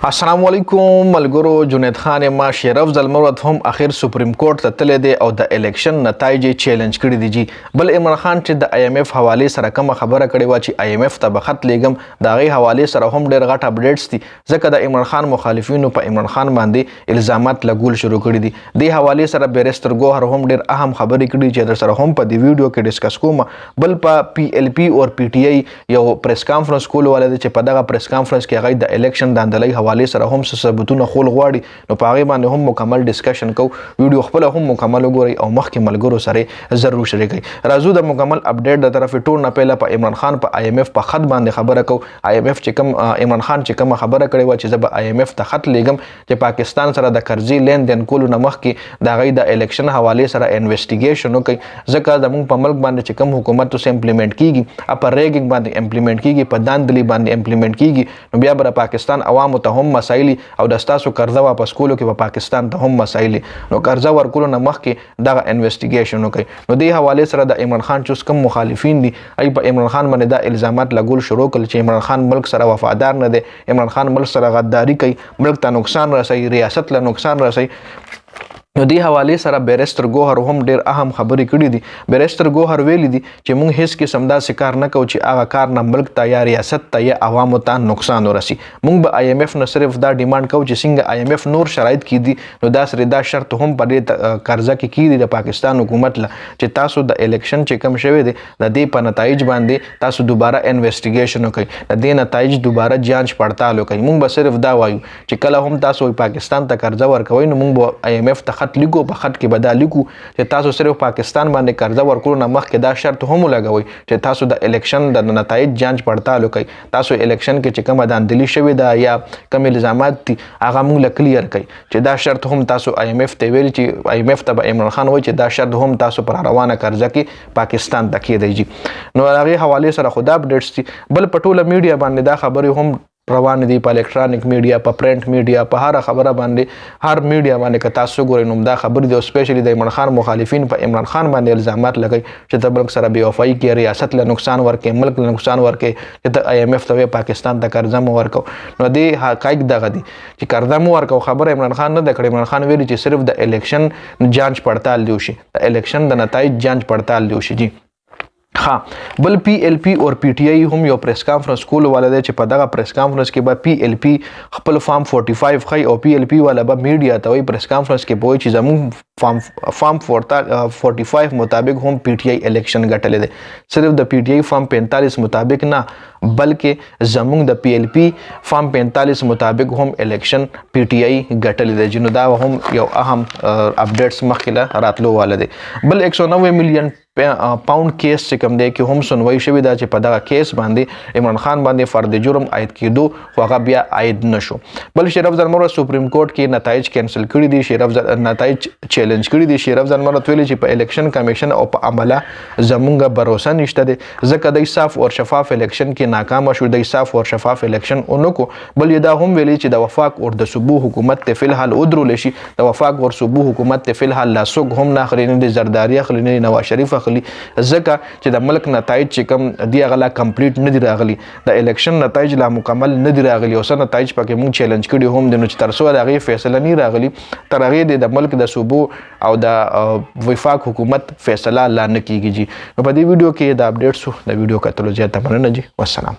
السلام علیکم ملګرو. جنید خان ما شرف زلمرد هم اخر سپریم کورټ ته تللی دی او د الیکشن نتایج چیلنج کړي دي جی. بل عمران خان چې د IMF حواله سره کوم خبره کړې و چې IMF ته به خط لیږم د هغې حواله سره هم ډېر غټ اپډیټس دي ځکه د عمران خان مخالفینو په عمران خان باندې الزامات لګول شروع کړي دي. دې حواله سره بیرستر ګوهر هم ډېر اهم خبرې کړي چې در سره هم په دې ویډیو کې ډسکس کوم. بل په PLP او PTI یو پریس کانفرنس کول ولې چې په دغه پریس کانفرنس کې هغه د الیکشن د اندلۍ حواله سره هم ثبوتونه خول غواړي نو په هغې باندې هم مکمل ډسکشن کو. ویډیو خپل هم مکمل وګورئ او مخکې ملګرو سره ضرور شریکئ. راځو د مکمل اپډیټ د طرفې ټول نه پهله په عمران خان په IMF په خط باندې خبره کو. IMF چې کوم عمران خان چې کوم خبره کړې و چې زه به IMF ته خط لیږم چې پاکستان سره د قرضې لین دین کولو نه مخکې د هغې د الیکشن حوالې سره انویسټیګیشن وکړي ځکه زموږ په ملک باندې چې کوم حکومت اوس امپلیمنټ کیږي په ریګینګ باندې امپلیمنټ کیږي په داندلي باندې امپلیمنٹ کیږي نو بیا به پاکستان عوامو ته هم مسایل او د ستاسو قرضه واپس کولو کې په پاکستان ته هم مسایل نو قرضه ورکولو نه مخکې دغه انویسټیګیشن وکړي. نو دې حوالې سره د عمران خان چې کوم مخالفین دي ای په عمران خان باندې دا الزامات لګول شروع کړل چې عمران خان ملک سره وفادار نه دی، عمران خان ملک سره غداري کوي، ملک ته نقصان رسوي، ریاست له نقصان رسوي. نو دې حوالې سره بیرستر ګوهر هم ډېر اهم خبرې کړي دي. بیرستر ګوهر ویلي دي چې موږ هیڅ قسم داسې کار نه کوو چې هغه کار نه ملک ته یا ریاست ته یا عوامو ته نقصان ورسي. موږ به IMF نه صرف دا ډیمانډ کوو چې څنګه IMF نور شرایط کیدي نو دا شرط هم په دې قرضه کې کیدي د پاکستان حکومت له چې تاسو د الیکشن چې کوم شوی دی د دې په نتایج باندې تاسو دوباره انویسټیګیشن وکړئ، د دې نتایج دوباره جانچ پړتال وکړئ. موږ به صرف دا وایو چې کله هم تاسو پاکستان ته قرضه ورکوئ نو موږ به IMF ته خط لیکو، په خط کې به دا لیکو چې تاسو صرف پاکستان باندې قرضه ورکولو نه مخکې دا شرط هم ولګوئ چې تاسو د الیکشن د نتایج جانچ پړتال وکړئ. تاسو الیکشن کې چې کومه داندلي شوې ده یا کوم الزامات دي هغه موږ له کلیر کړئ چې دا شرط هم تاسو IMF ته ویلي چې IMF ته به عمران خان وایي چې دا شرط هم تاسو پر روانه قرضه کې پاکستان ته کیدی جي. نو هغې حوالې سره خو دا اپډیټس دي. بل په ټوله میډیا باندې دا خبرې هم روان دي، په الکترونیک میډیا، په پرنٹ میډیا، په هر خبره باندې هر میډیا باندې که تاسو ګورئ نو دا خبرې دي او سپیشلی د عمران خان مخالفین په عمران خان باندې الزامات لګوي چې ته ملک سره بې وفایي کوې، ریاست له نقصان ورکوې، ملک له نقصان ورکوې، چې ته IMF ته وایې پاکستان ته قرضه مو ورکو. نو دې حقایق دغه دي چې قرضه مو ورکو. خبره عمران خان نه ده کړې. عمران خان ویلي چې صرف د الیکشن جانچ پړتال دی وشي، د الیکشن د نتایج جانچ پړتال دی وشي جی. بل PLP او PTI هم یو پریس کانفرنس کول والا دی چې په دغه پریس کانفرنس کې به PLP خپل فارم 45 خي او PLP والا به میډیا ته وایي پریس کانفرنس کې به وایي چې زموږ فارم 45 مطابق هم PTI الیکشن ګټلی دی. صرف د PTI فارم 45 مطابق نه بلکې زموږ د PLP فارم 45 مطابق هم الیکشن PTI ګټلی دی. نو دا هم یو اهم اپډیټس مخکې راتلو والا دی. بل 190 میلیون پاوند کیس چې کوم دی کې هم سنوي شوې ده چې په دغه کیس باندې عمران خان باندې فرد جرم عاید کېدو خو هغه بیا عاید نشو. بل شرف زلمرد سپریم کورټ کې نتایج کینسل کړي دي، نتایج چیلنج کړي دي. شرف زلمرد ویلي چې په الیکشن کمیشن او په عمله زمونږ باور نشته دی ځکه دی صاف او شفاف الیکشن کې ناکام شو، دی صاف او شفاف الیکشن اونکو. بل دا هم ویلي چې د وفاق او د صوبو حکومت ته فلحال ودرول شي، د وفاق او صوبو حکومت ته فلحال لاسوک هم نه اخلي، نه د زرداری اخلي، نه نواز شریف اخلي ځکه چې د ملک نتایج چې کوم دی هغه لا کمپلیټ نه دي راغلي، د الیکشن نتایج لا مکمل نه دي راغلي او څه نتایج پکې موږ چیلنج کړي هم دي. نو چې تر څو د هغې فیصله نه راغلي تر هغې د ملک د صوبو او د وفاق حکومت فیصله لا نه کیږي جي. نو په دې ویډیو کې دا اپډیټس د ویډیو کتلو زیاته مننه جي. والسلام.